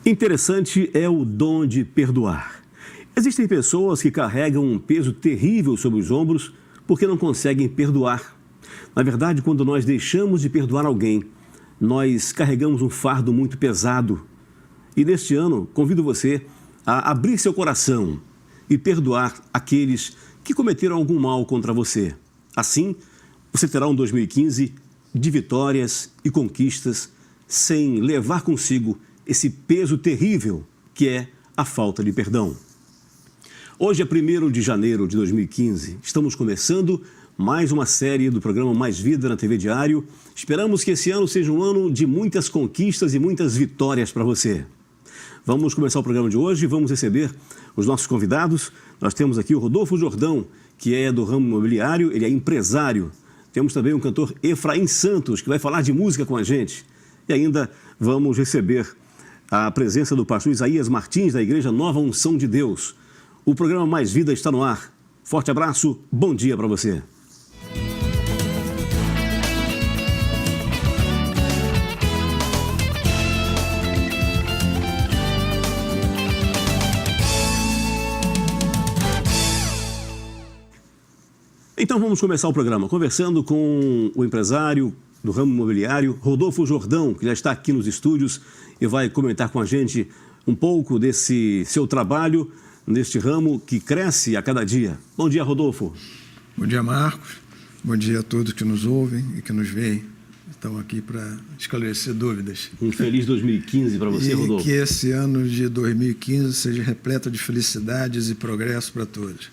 Interessante é o dom de perdoar. Existem pessoas que carregam um peso terrível sobre os ombros porque não conseguem perdoar. Na verdade, quando nós deixamos de perdoar alguém, nós carregamos um fardo muito pesado. E neste ano, convido você a abrir seu coração e perdoar aqueles que cometeram algum mal contra você. Assim, você terá um 2015 de vitórias e conquistas, sem levar consigo esse peso terrível que é a falta de perdão. Hoje é 1º de janeiro de 2015, estamos começando mais uma série do programa Mais Vida na TV Diário. Esperamos que esse ano seja um ano de muitas conquistas e muitas vitórias para você. Vamos começar o programa de hoje e vamos receber os nossos convidados. Nós temos aqui o Rodolfo Jordão, que é do ramo imobiliário, ele é empresário. Temos também o cantor Efraim Santos, que vai falar de música com a gente. E ainda vamos receber a presença do pastor Isaías Martins, da Igreja Nova Unção de Deus. O programa Mais Vida está no ar. Forte abraço, bom dia para você. Então vamos começar o programa conversando com o empresário do ramo imobiliário, Rodolfo Jordão, que já está aqui nos estúdios e vai comentar com a gente um pouco desse seu trabalho neste ramo que cresce a cada dia. Bom dia, Rodolfo. Bom dia, Marcos. Bom dia a todos que nos ouvem e que nos veem. Estamos aqui para esclarecer dúvidas. Um feliz 2015 para você, Rodolfo. E que esse ano de 2015 seja repleto de felicidades e progresso para todos.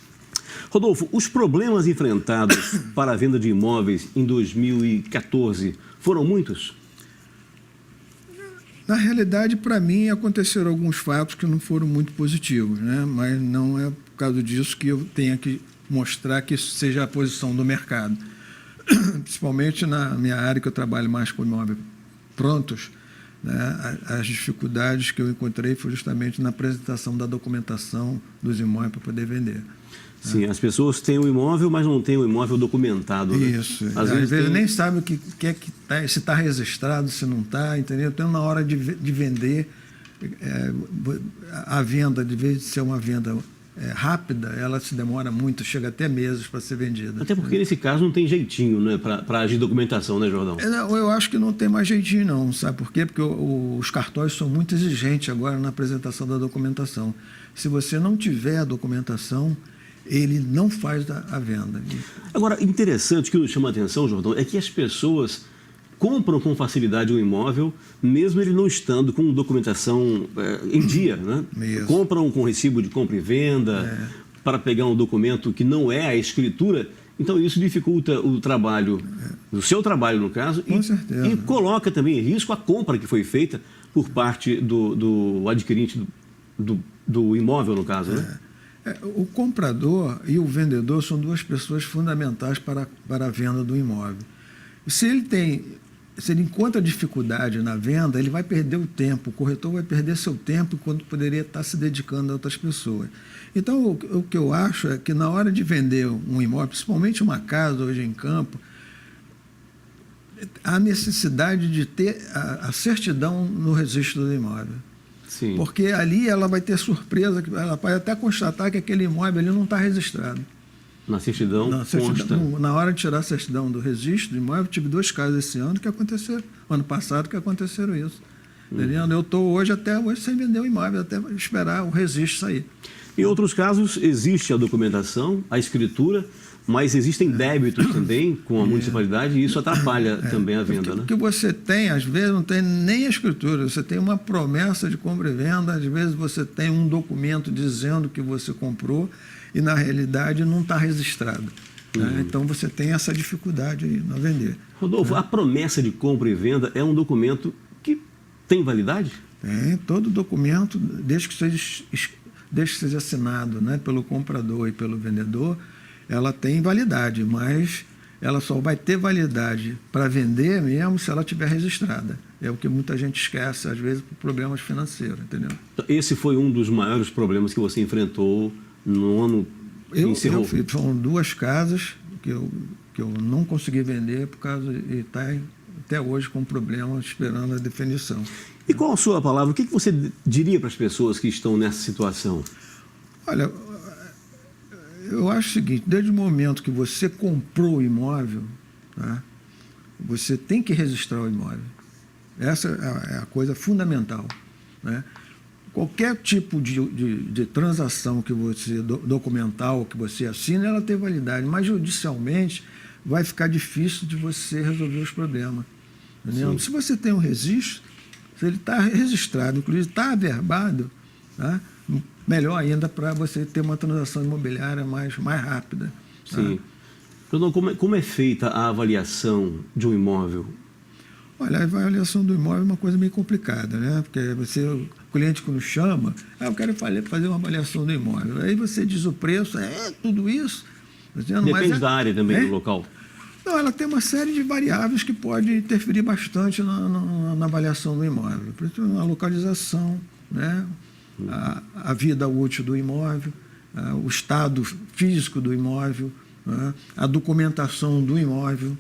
Rodolfo, os problemas enfrentados para a venda de imóveis em 2014 foram muitos? Na realidade, para mim, aconteceram alguns fatos que não foram muito positivos, né? Mas não é por causa disso que eu tenha que mostrar que isso seja a posição do mercado. Principalmente na minha área, que eu trabalho mais com imóveis prontos, né? As dificuldades que eu encontrei foi justamente na apresentação da documentação dos imóveis para poder vender. Sim, as pessoas têm o imóvel, mas não têm o imóvel documentado. Né? Isso. Às vezes nem sabe o que é que tá, se está registrado, se não está, entendeu? Então, na hora de vender, a venda, de vez de ser uma venda rápida, ela se demora muito, chega até meses para ser vendida. Até porque, nesse caso, não tem jeitinho, né, para agir documentação, né, Jordão? Eu acho que não tem mais jeitinho, não. Sabe por quê? Porque os cartórios são muito exigentes agora na apresentação da documentação. Se você não tiver a documentação, ele não faz a venda. Agora, interessante, o que nos chama a atenção, Jordão, é que as pessoas compram com facilidade um imóvel, mesmo ele não estando com documentação em dia, né? Mesmo. Compram com recibo de compra e venda, para pegar um documento que não é a escritura. Então, isso dificulta o trabalho, o seu trabalho, no caso, com certeza. E coloca também em risco a compra que foi feita por parte do adquirente do imóvel, no caso, né? O comprador e o vendedor são duas pessoas fundamentais para a venda do imóvel. Se ele encontra dificuldade na venda, ele vai perder o tempo, o corretor vai perder seu tempo quando poderia estar se dedicando a outras pessoas. Então, o que eu acho é que na hora de vender um imóvel, principalmente uma casa hoje em campo, há necessidade de ter a certidão no registro do imóvel. Sim. Porque ali ela vai ter surpresa, ela pode até constatar que aquele imóvel ali não está registrado. Na certidão consta. Na hora de tirar a certidão do registro do imóvel, tive 2 casos esse ano que aconteceram, ano passado que aconteceram isso. Eu estou hoje até hoje sem vender o imóvel, até esperar o registro sair. Em outros casos, existe a documentação, a escritura, mas existem débitos também com a municipalidade e isso atrapalha também a venda, né? O que você tem, às vezes, não tem nem a escritura. Você tem uma promessa de compra e venda, às vezes você tem um documento dizendo que você comprou e, na realidade, não está registrado. Né? Então, você tem essa dificuldade aí na vender. Rodolfo, a promessa de compra e venda é um documento que tem validade? Tem, todo documento, desde que seja assinado, né, pelo comprador e pelo vendedor, ela tem validade, mas ela só vai ter validade para vender mesmo se ela estiver registrada. É o que muita gente esquece, às vezes, por problemas financeiros, entendeu? Esse foi um dos maiores problemas que você enfrentou no ano que encerrou? Foram 2 casas que eu não consegui vender por causa de estar até hoje com problema, esperando a definição. E qual a sua palavra? O que você diria para as pessoas que estão nessa situação? Olha, eu acho o seguinte, desde o momento que você comprou o imóvel, tá, você tem que registrar o imóvel. Essa é a coisa fundamental, né? Qualquer tipo de transação que você, documental, que você assina, ela tem validade, mas judicialmente vai ficar difícil de você resolver os problemas. Entendeu? Se você tem um registro, se ele está registrado, inclusive está averbado, tá? Melhor ainda para você ter uma transação imobiliária mais rápida. Tá? Sim. Então, como é feita a avaliação de um imóvel? Olha, a avaliação do imóvel é uma coisa meio complicada, né? Porque o cliente quando chama, eu quero fazer uma avaliação do imóvel. Aí você diz o preço, tudo isso. Depende da área também, do local. Não, ela tem uma série de variáveis que pode interferir bastante na avaliação do imóvel. Por exemplo, a localização, né? A vida útil do imóvel, o estado físico do imóvel, né? A documentação do imóvel,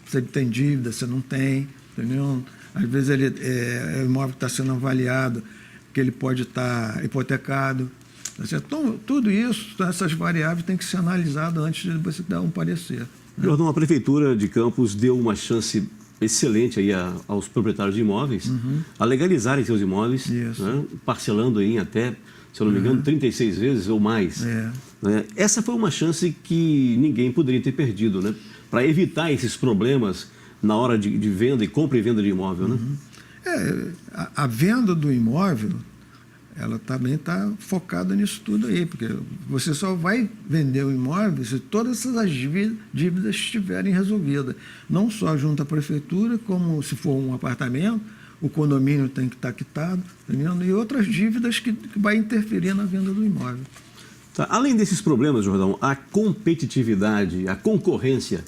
se ele tem dívida, se não tem, entendeu? Às vezes o imóvel está sendo avaliado, que ele pode estar hipotecado. Então, tudo isso, essas variáveis têm que ser analisadas antes de você dar um parecer. Né? Jordão, a Prefeitura de Campos deu uma chance excelente aí aos proprietários de imóveis a legalizarem seus imóveis, né? Parcelando aí até, se eu não me engano, 36 vezes ou mais. Né? Essa foi uma chance que ninguém poderia ter perdido, né? Para evitar esses problemas na hora de venda e compra e venda de imóvel. Né? A venda do imóvel, ela também está focada nisso tudo aí, porque você só vai vender o imóvel se todas essas dívidas estiverem resolvidas. Não só junto à prefeitura, como se for um apartamento, o condomínio tem que estar quitado, entendeu? E outras dívidas que vai interferir na venda do imóvel. Tá. Além desses problemas, Jordão, a competitividade, a concorrência,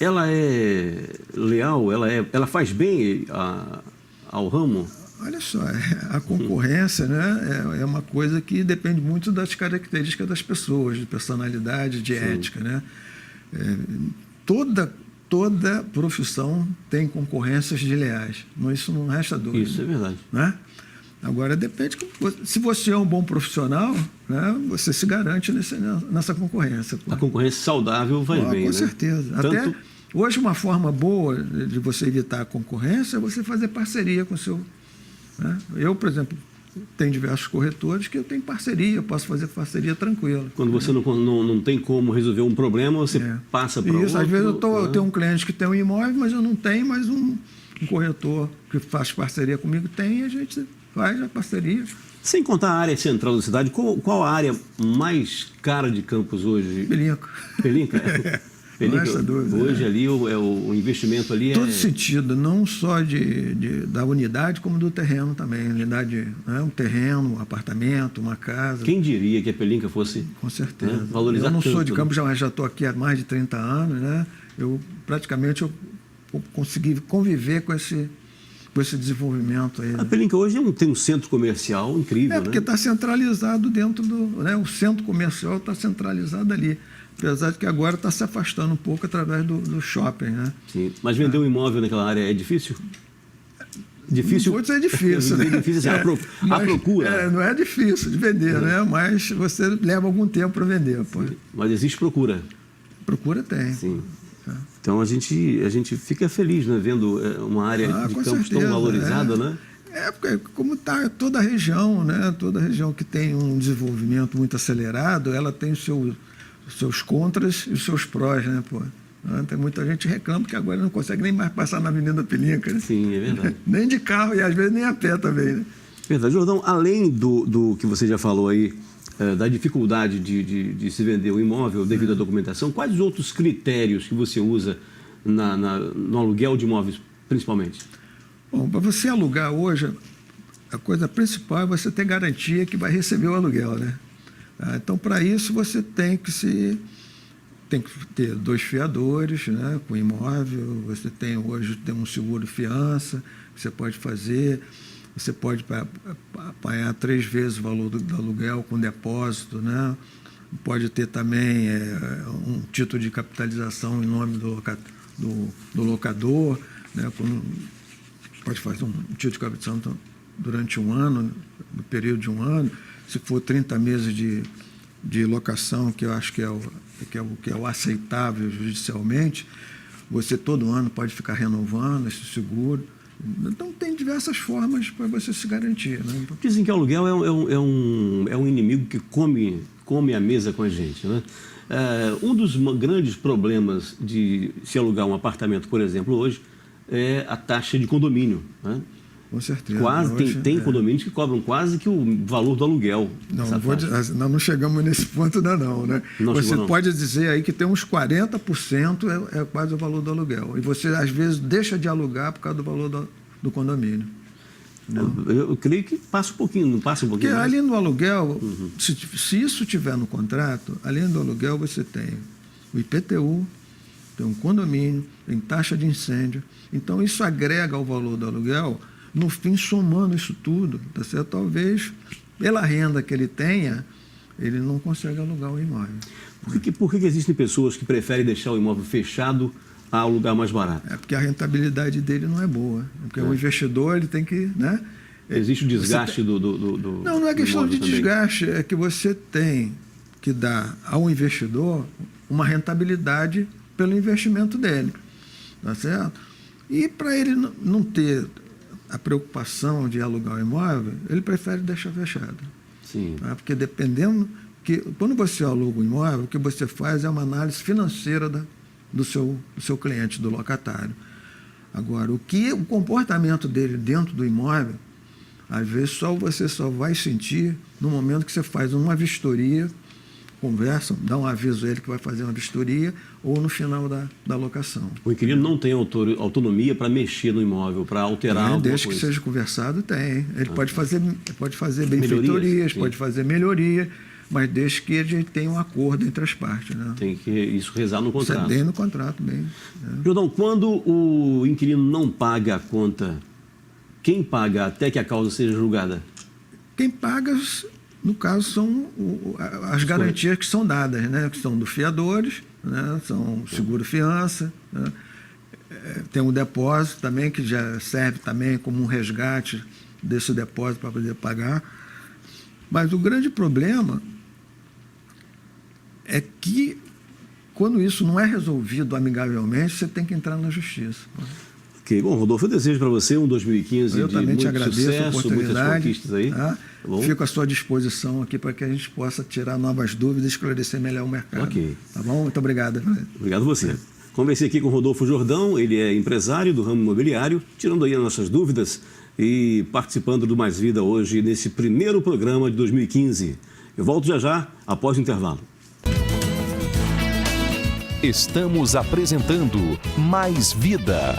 ela é leal? Ela faz bem ao ramo? Olha só, a concorrência, né, é uma coisa que depende muito das características das pessoas, de personalidade, de ética. Né? Toda profissão tem concorrências desleais. Isso não resta dúvida. Isso é verdade. Né? Agora, depende, se você é um bom profissional, né, você se garante nessa concorrência. Pô. A concorrência saudável vai bem, com né? certeza. Até hoje, uma forma boa de você evitar a concorrência é você fazer parceria com o seu... Né? Eu, por exemplo, tenho diversos corretores que eu tenho parceria, eu posso fazer parceria tranquila. Quando você não tem como resolver um problema, você passa para outro. Isso, às vezes eu tenho um cliente que tem um imóvel, mas eu não tenho, mas um corretor que faz parceria comigo tem, e a gente faz a parceria. Sem contar a área central da cidade, qual a área mais cara de Campos hoje? Pelinca. Pelinca? Pelinca, dúvida, hoje ali o investimento ali todo sentido, não só da unidade, como do terreno também. Unidade, né? Um terreno, um apartamento, uma casa. Quem diria que a Pelinca fosse, com certeza, né, valorizar tanto? Eu não sou de Campos, já estou aqui há mais de 30 anos. Né? Praticamente eu consegui conviver com esse desenvolvimento aí. A Pelinca hoje tem um centro comercial incrível, porque está centralizado dentro do... Né? O centro comercial está centralizado ali. Apesar de que agora está se afastando um pouco através do shopping. Né? Sim, mas vender um imóvel naquela área é difícil? Difícil? Não vou dizer difícil. Né? Difícil assim, a procura. Não é difícil de vender, né? Mas você leva algum tempo para vender. Pô. Mas existe procura? Procura tem. Sim. Então a gente fica feliz, né, vendo uma área de Campos tão valorizada, né? Porque como está toda a região, né? Toda a região que tem um desenvolvimento muito acelerado, ela tem os seus contras e os seus prós, né, pô? Tem muita gente que reclama que agora não consegue nem mais passar na Avenida Pelinca. Né? Sim, é verdade. Nem de carro e às vezes nem a pé também. Né? Verdade. Jordão, além do que você já falou aí, da dificuldade de se vender o imóvel devido à documentação, quais os outros critérios que você usa no aluguel de imóveis, principalmente? Bom, para você alugar hoje, a coisa principal é você ter garantia que vai receber o aluguel, né? Então, para isso, você tem que ter 2 fiadores, né, com imóvel. Você hoje tem um seguro fiança que você pode fazer. Você pode pagar 3 vezes o valor do aluguel com depósito, né? Pode ter também um título de capitalização em nome do locador. né? Pode fazer um tiro de captação durante um ano, no período de um ano. Se for 30 meses de locação, que eu acho que é o aceitável judicialmente, você todo ano pode ficar renovando esse seguro. Então, tem diversas formas para você se garantir. Né? Dizem que o aluguel é um inimigo que come a mesa com a gente, né? Um dos grandes problemas de se alugar um apartamento, por exemplo, hoje, é a taxa de condomínio, né? Com certeza. Quase, tem condomínios que cobram quase que o valor do aluguel. Não chegamos nesse ponto ainda não, né? Você pode dizer aí que tem uns 40% é quase o valor do aluguel. E você, às vezes, deixa de alugar por causa do valor do condomínio. Eu creio que passa um pouquinho, não passa um pouquinho. Porque além do aluguel, se isso tiver no contrato, além do aluguel você tem o IPTU, tem um condomínio, tem taxa de incêndio. Então, isso agrega ao valor do aluguel. No fim, somando isso tudo, tá certo? Talvez, pela renda que ele tenha, ele não consegue alugar o imóvel. Por que existem pessoas que preferem deixar o imóvel fechado a alugar mais barato? É porque a rentabilidade dele não é boa. Porque o investidor, ele tem que... Né? Existe o desgaste do Não é questão de também. Desgaste, é que você tem que dar ao investidor uma rentabilidade pelo investimento dele. Tá certo? E para ele não ter a preocupação de alugar o imóvel, ele prefere deixar fechado. Sim. Tá? Porque dependendo... Quando você aluga o imóvel, o que você faz é uma análise financeira do seu cliente, do locatário. Agora, o comportamento dele dentro do imóvel, às vezes você só vai sentir no momento que você faz uma vistoria, conversa, dá um aviso a ele que vai fazer uma vistoria, ou no final da locação. O inquilino não tem autonomia para mexer no imóvel, para alterar alguma desde coisa. que seja conversado, tem. Ele pode fazer benfeitorias, pode fazer melhoria, mas desde que ele tenha um acordo entre as partes. Né? Tem que isso rezar no contrato. Isso é bem no contrato, bem. Jordão, quando o inquilino não paga a conta, quem paga até que a causa seja julgada? Quem paga, no caso, são as garantias que são dadas, né? Que são dos fiadores, né? São seguro-fiança, né? Tem um depósito também, que já serve também como um resgate desse depósito para poder pagar. Mas o grande problema é que, quando isso não é resolvido amigavelmente, você tem que entrar na justiça. Ok. Bom, Rodolfo, eu desejo para você um 2015 eu de também te muito agradeço sucesso, a oportunidade, muitas conquistas aí. Tá? Fico à sua disposição aqui para que a gente possa tirar novas dúvidas e esclarecer melhor o mercado. Ok. Tá bom? Muito obrigado. Obrigado a você. Conversei aqui com o Rodolfo Jordão, ele é empresário do ramo imobiliário, tirando aí as nossas dúvidas e participando do Mais Vida hoje nesse primeiro programa de 2015. Eu volto já após o intervalo. Estamos apresentando Mais Vida.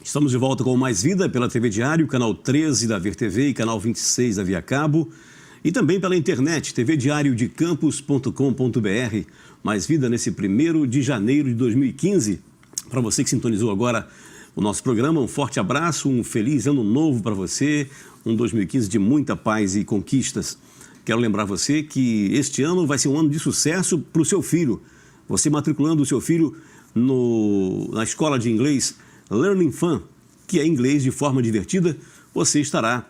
Estamos de volta com Mais Vida pela TV Diário, canal 13 da Ver TV e canal 26 da Via Cabo. E também pela internet, tvdiariodecampus.com.br. Mais Vida nesse 1º de janeiro de 2015. Para você que sintonizou agora o nosso programa, um forte abraço, um feliz ano novo para você, um 2015 de muita paz e conquistas. Quero lembrar você que este ano vai ser um ano de sucesso para o seu filho. Você matriculando o seu filho na escola de inglês Learning Fun, que é inglês de forma divertida, você estará,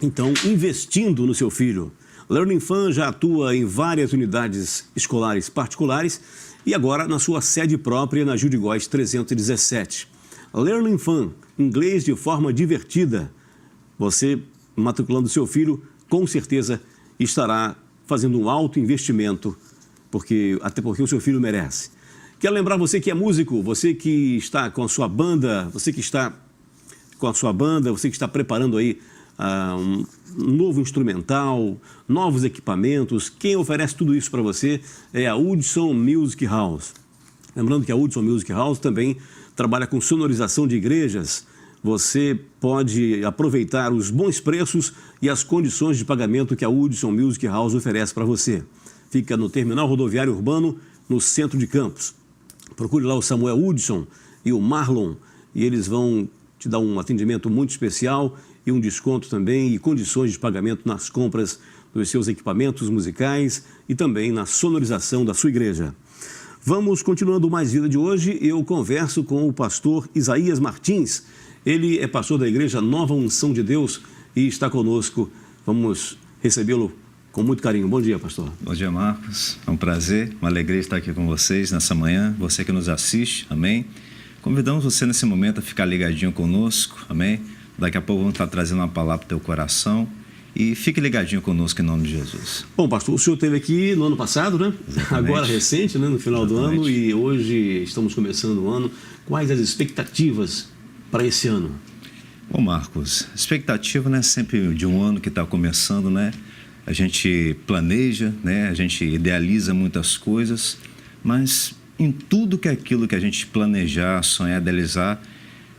então, investindo no seu filho. Learning Fun já atua em várias unidades escolares particulares e agora na sua sede própria na Gil de Góes 317. Learning Fun, inglês de forma divertida. Você, matriculando seu filho, com certeza estará fazendo um alto investimento, até porque o seu filho merece. Quero lembrar você que é músico, você que está com a sua banda, você que está preparando aí um novo instrumental, novos equipamentos. Quem oferece tudo isso para você é a Hudson Music House. Lembrando que a Hudson Music House também trabalha com sonorização de igrejas. Você pode aproveitar os bons preços e as condições de pagamento que a Hudson Music House oferece para você. Fica no Terminal Rodoviário Urbano, no centro de Campos. Procure lá o Samuel Hudson e o Marlon e eles vão te dar um atendimento muito especial e um desconto também e condições de pagamento nas compras nos seus equipamentos musicais e também na sonorização da sua igreja. Vamos continuando mais vida de hoje. Eu converso com o pastor Isaías Martins. Ele é pastor da igreja Nova Unção de Deus e está conosco. Vamos recebê-lo com muito carinho. Bom dia, pastor. Bom dia, Marcos. É um prazer, uma alegria estar aqui com vocês nessa manhã. Você que nos assiste, amém? Convidamos você nesse momento a ficar ligadinho conosco, amém? Daqui a pouco vamos estar trazendo uma palavra para o teu coração. E fique ligadinho conosco em nome de Jesus. Bom, pastor, o senhor esteve aqui no ano passado, né? Exatamente. Agora recente, né? No final Exatamente. do ano, e hoje estamos começando o ano. Quais as expectativas para esse ano? Bom, Marcos, expectativa, né, sempre de um ano que está começando, né? A gente planeja, né? A gente idealiza muitas coisas, mas em tudo que é aquilo que a gente planejar, sonhar, idealizar,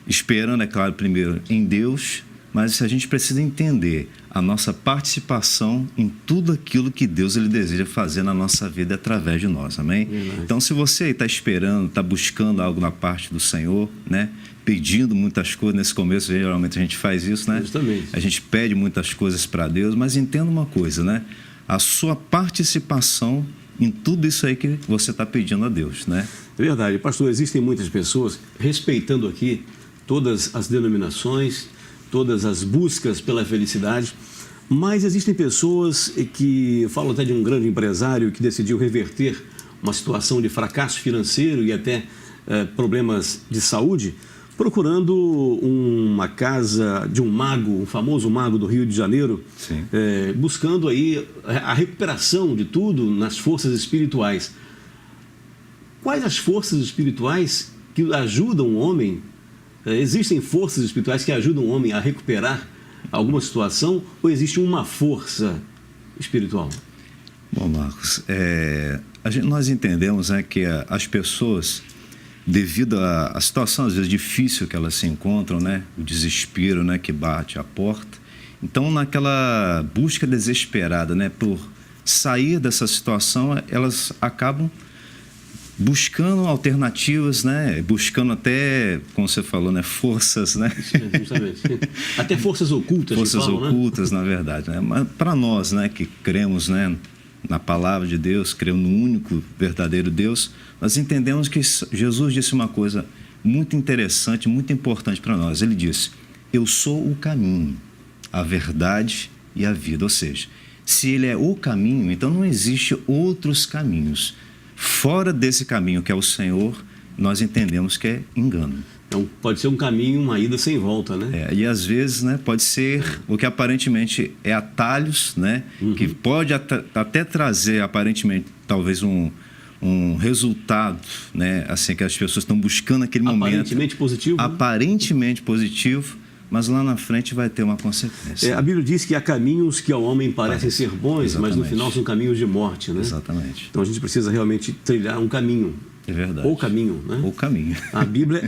esperando, é claro, primeiro em Deus, mas a gente precisa entender a nossa participação em tudo aquilo que Deus ele deseja fazer na nossa vida através de nós, amém? Então, se você está esperando, está buscando algo na parte do Senhor, né? Pedindo muitas coisas, nesse começo geralmente a gente faz isso, né? Justamente. A gente pede muitas coisas para Deus, mas entenda uma coisa, né? A sua participação em tudo isso aí que você está pedindo a Deus, né? É verdade. Pastor, existem muitas pessoas, respeitando aqui todas as denominações, todas as buscas pela felicidade, mas existem pessoas que, falo até de um grande empresário que decidiu reverter uma situação de fracasso financeiro e até problemas de saúde, procurando uma casa de um mago, um famoso mago do Rio de Janeiro, buscando aí a recuperação de tudo nas forças espirituais. Quais as forças espirituais que ajudam o homem? Existem forças espirituais que ajudam o homem a recuperar alguma situação ou existe uma força espiritual? Bom, Marcos, nós entendemos, né, que as pessoas, devido à situação às vezes difícil que elas se encontram, né, o desespero, né, que bate à porta, então naquela busca desesperada, né, por sair dessa situação, elas acabam buscando alternativas, né? Buscando até, como você falou, né? Forças, né? Justamente. Até forças ocultas. Forças falam, ocultas, né? Na verdade. Né? Mas para nós, né? Que cremos, né? Na palavra de Deus, cremos no único verdadeiro Deus, nós entendemos que Jesus disse uma coisa muito interessante, muito importante para nós. Ele disse: eu sou o caminho, a verdade e a vida. Ou seja, se Ele é o caminho, então não existe outros caminhos. Fora desse caminho que é o Senhor, nós entendemos que é engano. Então, pode ser um caminho, uma ida sem volta, né? E às vezes, né, pode ser o que aparentemente é atalhos, né, que pode até trazer aparentemente talvez um resultado, né, assim, que as pessoas estão buscando naquele momento. Aparentemente positivo. Né? Aparentemente positivo, mas lá na frente vai ter uma consequência. A Bíblia diz que há caminhos que ao homem parecem ser bons, Exatamente. mas no final são caminhos de morte, né? Exatamente. Então a gente precisa realmente trilhar um caminho. É verdade. Ou caminho, né? Ou caminho. A Bíblia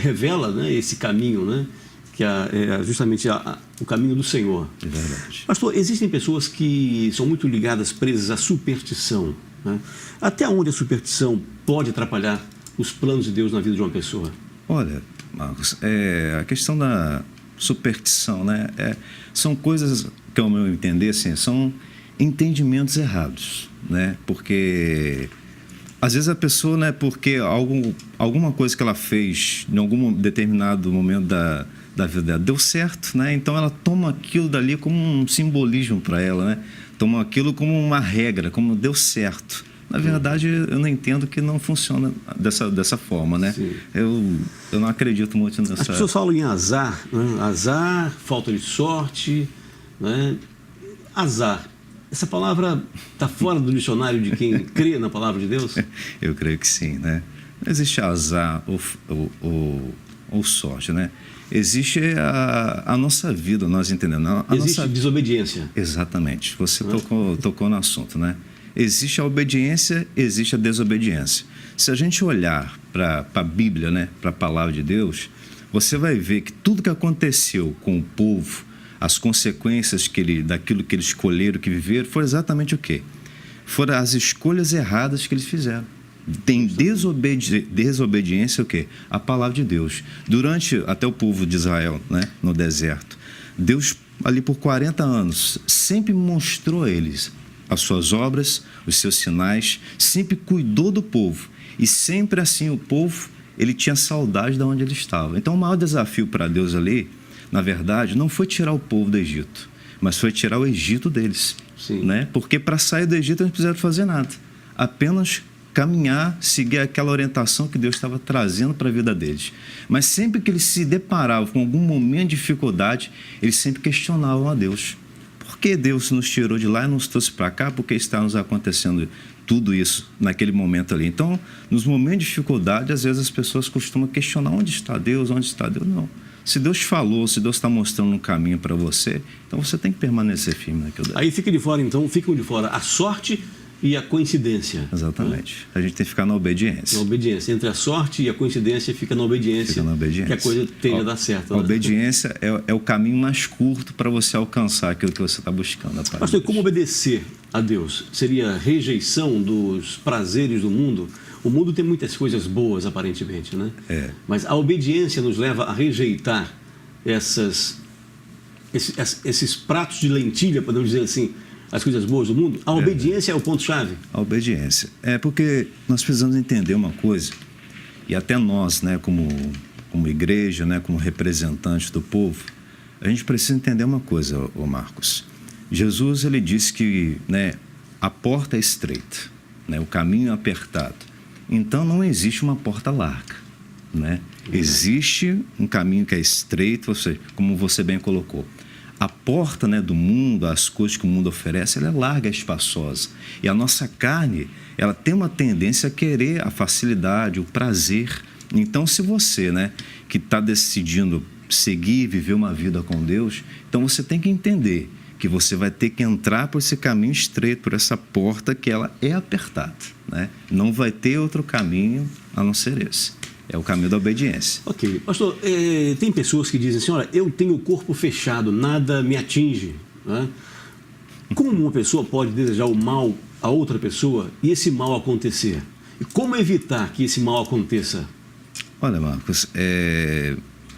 revela, né, esse caminho, né? Que é justamente o caminho do Senhor. É verdade. Pastor, existem pessoas que são muito ligadas, presas à superstição, né? Até onde a superstição pode atrapalhar os planos de Deus na vida de uma pessoa? Olha, Marcos, a questão da superstição, né? São coisas que, ao meu entender, assim, são entendimentos errados, né? Porque às vezes a pessoa, né, porque alguma coisa que ela fez em algum determinado momento da vida dela deu certo, né? Então ela toma aquilo dali como um simbolismo para ela, né? Toma aquilo como uma regra, como deu certo. Na verdade, eu não entendo que não funciona dessa forma, né? Eu não acredito muito nessa... As pessoas falam em azar, né? Azar, falta de sorte, né? Azar. Essa palavra está fora do dicionário de quem crê na palavra de Deus? Eu creio que sim, né? Não existe azar ou sorte, né? Existe a nossa vida, nós entendemos. Existe desobediência. Exatamente. Você tocou no assunto, né? Existe a obediência, existe a desobediência. Se a gente olhar para a Bíblia, né, para a palavra de Deus, você vai ver que tudo que aconteceu com o povo, as consequências daquilo que eles escolheram, que viveram, foi exatamente o quê? Foram as escolhas erradas que eles fizeram. Tem desobediência o quê? A palavra de Deus. Durante até o povo de Israel, né, no deserto, Deus ali por 40 anos, sempre mostrou a eles as suas obras, os seus sinais, sempre cuidou do povo. E sempre assim o povo, ele tinha saudade de onde ele estava. Então o maior desafio para Deus ali, na verdade, não foi tirar o povo do Egito, mas foi tirar o Egito deles. Sim. Né? Porque para sair do Egito eles não precisaram fazer nada. Apenas caminhar, seguir aquela orientação que Deus estava trazendo para a vida deles. Mas sempre que eles se deparavam com algum momento de dificuldade, eles sempre questionavam a Deus. Por que Deus nos tirou de lá e nos trouxe para cá? Por que está nos acontecendo tudo isso naquele momento ali? Então, nos momentos de dificuldade, às vezes as pessoas costumam questionar onde está Deus, onde está Deus. Não. Se Deus falou, se Deus está mostrando um caminho para você, então você tem que permanecer firme naquilo daí. Aí ficam de fora a sorte e a coincidência. Exatamente. A gente tem que ficar na obediência. Na obediência. Entre a sorte e a coincidência, fica na obediência. Fica na obediência. Que a coisa tende a dar certo. A né? obediência é o caminho mais curto para você alcançar aquilo que você está buscando. Pastor, como obedecer a Deus? Seria rejeição dos prazeres do mundo? O mundo tem muitas coisas boas, aparentemente, né? É. Mas a obediência nos leva a rejeitar esses pratos de lentilha, podemos dizer assim, as coisas boas do mundo? A obediência é o ponto-chave? A obediência. É porque nós precisamos entender uma coisa, e até nós, né, como igreja, né, como representantes do povo, a gente precisa entender uma coisa, ô Marcos. Jesus, ele disse que, né, a porta é estreita, né, o caminho é apertado. Então, não existe uma porta larga, né? Existe um caminho que é estreito, ou seja, como você bem colocou. A porta, né, do mundo, as coisas que o mundo oferece, ela é larga, é espaçosa. E a nossa carne, ela tem uma tendência a querer a facilidade, o prazer. Então, se você, né, que está decidindo seguir, viver uma vida com Deus, então você tem que entender que você vai ter que entrar por esse caminho estreito, por essa porta que ela é apertada, né? Não vai ter outro caminho a não ser esse. É o caminho da obediência. Ok. Pastor, tem pessoas que dizem assim, olha, eu tenho o corpo fechado, nada me atinge. Né? Como uma pessoa pode desejar o mal a outra pessoa e esse mal acontecer? E como evitar que esse mal aconteça? Olha, Marcos,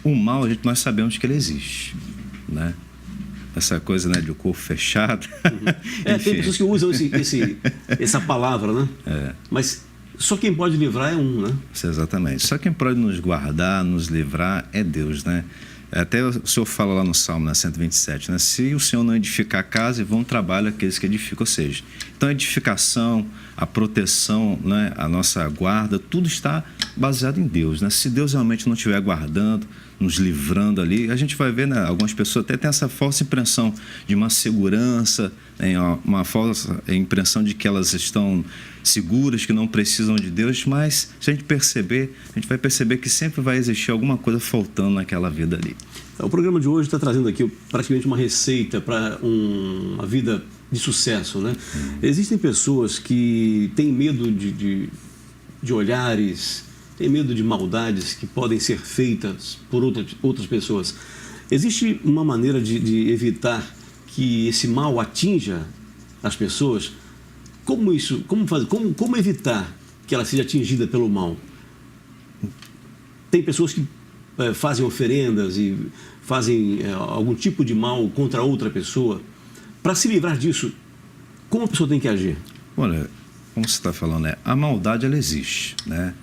o mal, nós sabemos que ele existe, né? Essa coisa, né, de o corpo fechado. Tem pessoas que usam essa palavra, né? Mas só quem pode livrar é um, né? Exatamente. Só quem pode nos guardar, nos livrar é Deus, né? Até o Senhor fala lá no Salmo, na 127, né? Se o Senhor não edificar a casa, vão trabalho aqueles que edificam, ou seja, então a edificação, a proteção, né? A nossa guarda, tudo está baseado em Deus, né? Se Deus realmente não estiver guardando, nos livrando ali, a gente vai ver, né? Algumas pessoas até têm essa falsa impressão de uma segurança, uma falsa impressão de que elas estão seguras, que não precisam de Deus, mas se a gente perceber, a gente vai perceber que sempre vai existir alguma coisa faltando naquela vida ali. O programa de hoje está trazendo aqui praticamente uma receita para uma vida de sucesso, né? Existem pessoas que têm medo de olhares, têm medo de maldades que podem ser feitas por outras pessoas. Existe uma maneira de evitar que esse mal atinja as pessoas? Como evitar que ela seja atingida pelo mal? Tem pessoas que fazem oferendas e fazem algum tipo de mal contra outra pessoa. Para se livrar disso, como a pessoa tem que agir? Olha, como você está falando, né? A maldade, ela existe, né?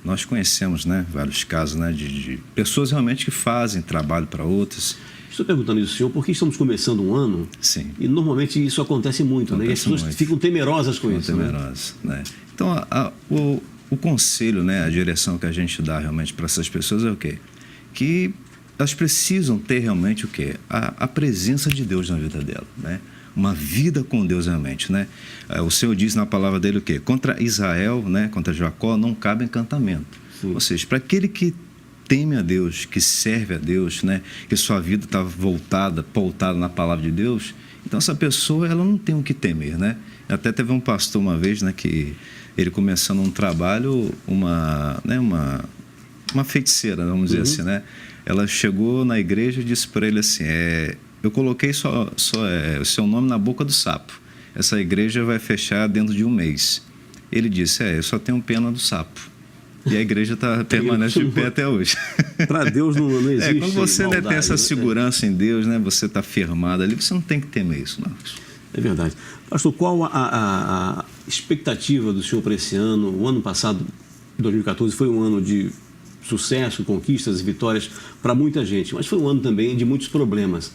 Nós conhecemos, né, vários casos, né, de pessoas realmente que fazem trabalho para outras. Estou perguntando isso, senhor, porque estamos começando um ano. Sim. E normalmente isso acontece muito, né? E as pessoas ficam temerosas com isso. Temerosas, né? Então, o conselho, né, a direção que a gente dá realmente para essas pessoas é o quê? Que elas precisam ter realmente o quê? A presença de Deus na vida dela, né? Uma vida com Deus realmente, né? O Senhor diz na palavra dele o quê? Contra Israel, né? Contra Jacó não cabe encantamento. Sim. Ou seja, para aquele que teme a Deus, que serve a Deus, né? Que sua vida está pautada na palavra de Deus, então essa pessoa, ela não tem o que temer, né? Até teve um pastor uma vez, né, que ele começando um trabalho, uma feiticeira, vamos dizer assim, né? Ela chegou na igreja e disse para ele assim, eu coloquei o seu nome na boca do sapo. Essa igreja vai fechar dentro de um mês. Ele disse, eu só tenho pena do sapo. E a igreja permanece de pé até hoje. Para Deus não existe Quando você maldade, tem essa né? segurança em Deus, né, você está firmado ali, você não tem que temer isso, Marcos. É verdade. Pastor, qual a expectativa do senhor para esse ano? O ano passado, 2014, foi um ano de sucesso, conquistas e vitórias para muita gente, mas foi um ano também de muitos problemas.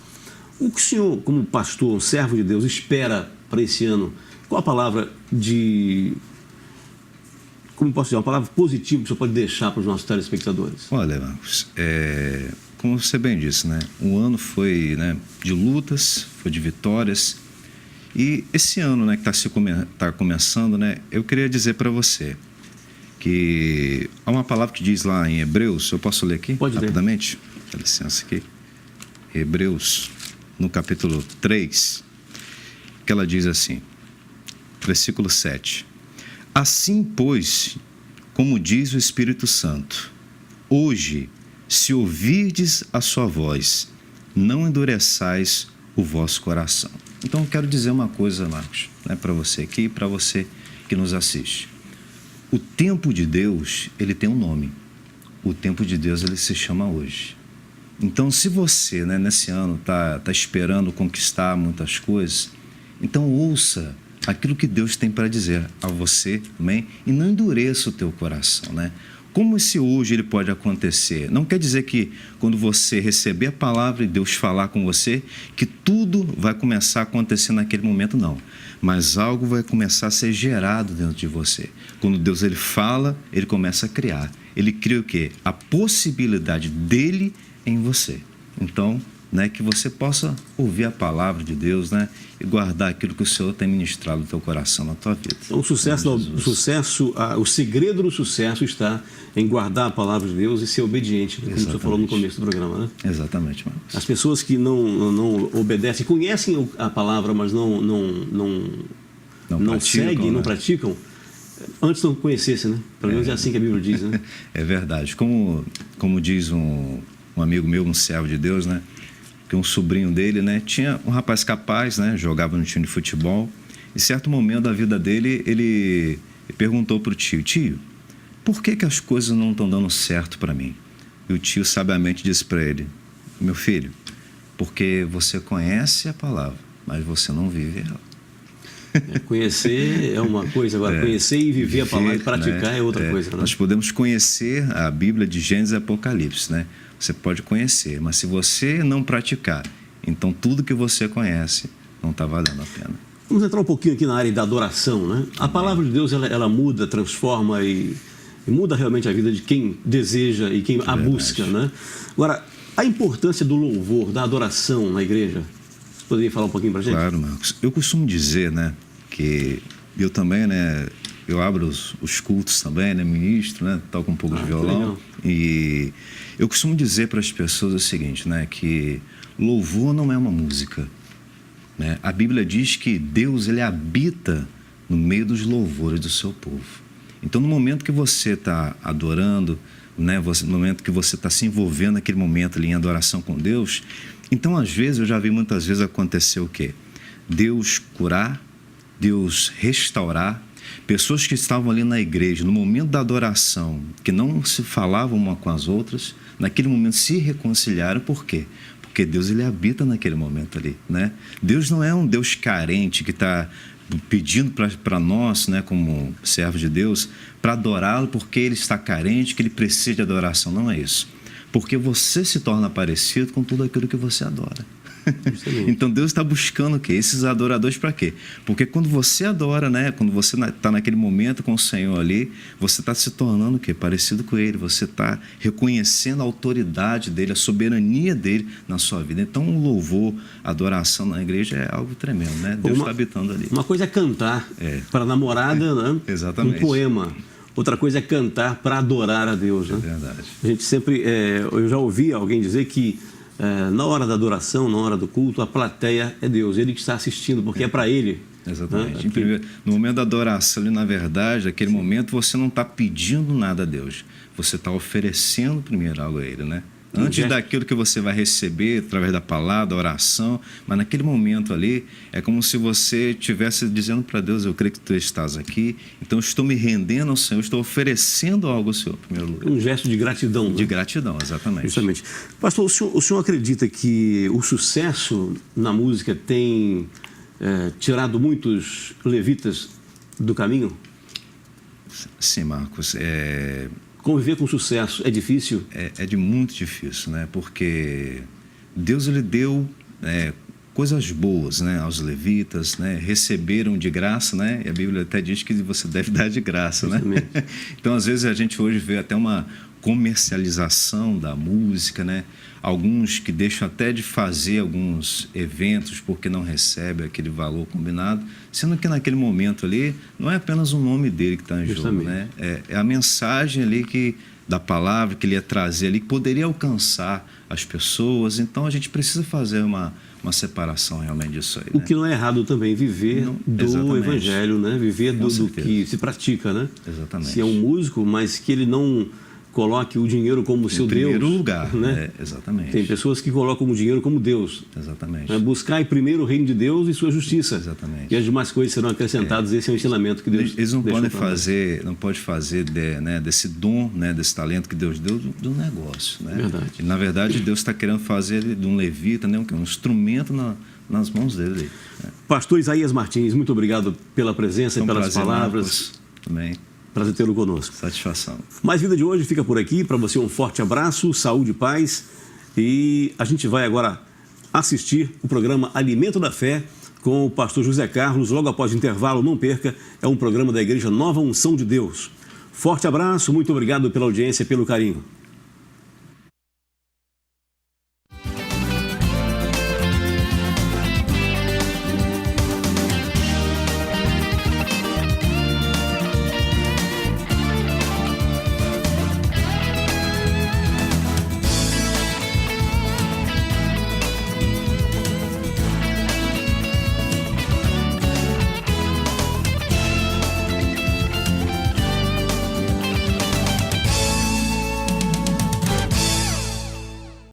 O que o senhor, como pastor, um servo de Deus, espera para esse ano? Qual a palavra como posso dizer, uma palavra positiva que o senhor pode deixar para os nossos telespectadores? Olha, Marcos, como você bem disse, né, o ano foi, né, de lutas, foi de vitórias. E esse ano, né, que está começando, né, eu queria dizer para você que há uma palavra que diz lá em Hebreus, eu posso ler aqui? Pode ler. Rapidamente? Dá licença aqui. Hebreus, no capítulo 3, que ela diz assim, versículo 7. Assim, pois, como diz o Espírito Santo, hoje, se ouvirdes a sua voz, não endureçais o vosso coração. Então, eu quero dizer uma coisa, Marcos, né, para você aqui e para você que nos assiste. O tempo de Deus, ele tem um nome. O tempo de Deus, ele se chama hoje. Então, se você, né, nesse ano, está esperando conquistar muitas coisas, então ouça aquilo que Deus tem para dizer a você também e não endureça o teu coração, né? Como esse hoje ele pode acontecer? Não quer dizer que quando você receber a palavra e Deus falar com você, que tudo vai começar a acontecer naquele momento, não. Mas algo vai começar a ser gerado dentro de você. Quando Deus ele fala, ele começa a criar. Ele cria o quê? A possibilidade dele em você. Então, né, que você possa ouvir a palavra de Deus, né, e guardar aquilo que o Senhor tem ministrado no teu coração, na tua vida. Então, o segredo do sucesso está em guardar a palavra de Deus e ser obediente, como o senhor falou no começo do programa, né? Exatamente, Marcos. As pessoas que não obedecem, conhecem a palavra, mas não seguem, né? não praticam, antes não conhecessem, né? Pelo menos é assim que a Bíblia diz, né? É verdade. Como diz um amigo meu, um servo de Deus, né? Que um sobrinho dele, né, tinha um rapaz capaz, né, jogava no time de futebol. Em certo momento da vida dele, ele perguntou para o tio, por que as coisas não estão dando certo para mim? E o tio sabiamente disse para ele, meu filho, porque você conhece a palavra, mas você não vive ela. Conhecer é uma coisa, agora conhecer e viver a palavra e praticar, né, é outra coisa. Né? Nós podemos conhecer a Bíblia de Gênesis e Apocalipse, né? Você pode conhecer, mas se você não praticar, então tudo que você conhece não está valendo a pena. Vamos entrar um pouquinho aqui na área da adoração, né? A palavra de Deus, ela muda, transforma e muda realmente a vida de quem deseja e quem a busca, né? Agora, a importância do louvor, da adoração na igreja, você poderia falar um pouquinho para a gente? Claro, Marcos. Eu costumo dizer, né, que eu também, né, eu abro os cultos também, né, ministro, né, toco um pouco de violão. E eu costumo dizer para as pessoas o seguinte, né, que louvor não é uma música, né? A Bíblia diz que Deus ele habita no meio dos louvores do seu povo. Então, no momento que você está adorando, né, no momento que você está se envolvendo naquele momento ali em adoração com Deus, então às vezes eu já vi muitas vezes acontecer o quê? Deus curar, Deus restaurar. Pessoas que estavam ali na igreja, no momento da adoração, que não se falavam uma com as outras, naquele momento se reconciliaram. Por quê? Porque Deus ele habita naquele momento ali, né? Deus não é um Deus carente que está pedindo para nós, né, como servos de Deus, para adorá-lo porque ele está carente, que ele precisa de adoração. Não é isso. Porque você se torna parecido com tudo aquilo que você adora. Então Deus está buscando o quê? Esses adoradores para quê? Porque quando você adora, né? Quando você está naquele momento com o Senhor ali, você está se tornando o quê? Parecido com Ele. Você está reconhecendo a autoridade dEle, a soberania dEle na sua vida. Então o louvor, a adoração na igreja é algo tremendo, né? Deus está habitando ali. Uma coisa é cantar para a namorada, né? Exatamente. Um poema. Outra coisa é cantar para adorar a Deus, né? É verdade. A gente sempre... eu já ouvi alguém dizer que na hora da adoração, na hora do culto, a plateia é Deus, Ele que está assistindo, porque é para Ele. Exatamente. Né? No momento da adoração, na verdade, naquele momento, você não está pedindo nada a Deus. Você está oferecendo primeiro algo a Ele, né? Antes daquilo que você vai receber através da palavra, da oração, mas naquele momento ali é como se você estivesse dizendo para Deus: eu creio que tu estás aqui, então eu estou me rendendo ao Senhor, estou oferecendo algo ao Senhor, em primeiro lugar. Um gesto de gratidão. Né? De gratidão, exatamente. Justamente. Pastor, o senhor acredita que o sucesso na música tem tirado muitos levitas do caminho? Sim, Marcos. Conviver com sucesso é difícil? É de muito difícil, né? Porque Deus ele deu coisas boas, né, aos levitas, né? Receberam de graça, né? E a Bíblia até diz que você deve dar de graça, né? Então, às vezes, a gente hoje vê até uma comercialização da música, né? Alguns que deixam até de fazer alguns eventos porque não recebem aquele valor combinado, sendo que naquele momento ali não é apenas o nome dele que está em jogo, né? É a mensagem ali da palavra que ele ia trazer ali, que poderia alcançar as pessoas. Então a gente precisa fazer uma separação realmente disso aí. O que não é errado também, viver do exatamente. Evangelho, né? Viver do que se pratica, né? Exatamente. Se é um músico, mas que ele não coloque o dinheiro como seu Deus. Em primeiro lugar, né? Exatamente. Tem pessoas que colocam o dinheiro como Deus. Exatamente. Buscar primeiro o reino de Deus e sua justiça. Exatamente. E as demais coisas serão acrescentadas. Esse é o ensinamento que Deus Eles não podem fazer, desse dom, né, desse talento que Deus deu do negócio, né? Verdade. E, na verdade, Deus está querendo fazer de um levita, né, um instrumento nas mãos dele. Né? Pastor Isaías Martins, muito obrigado pela presença e pelas prazer, palavras. Marcos, também. Prazer tê-lo conosco. Satisfação. Mais Vida de hoje fica por aqui. Para você um forte abraço, saúde e paz. E a gente vai agora assistir o programa Alimento da Fé com o pastor José Carlos. Logo após o intervalo, não perca, é um programa da Igreja Nova Unção de Deus. Forte abraço, muito obrigado pela audiência e pelo carinho.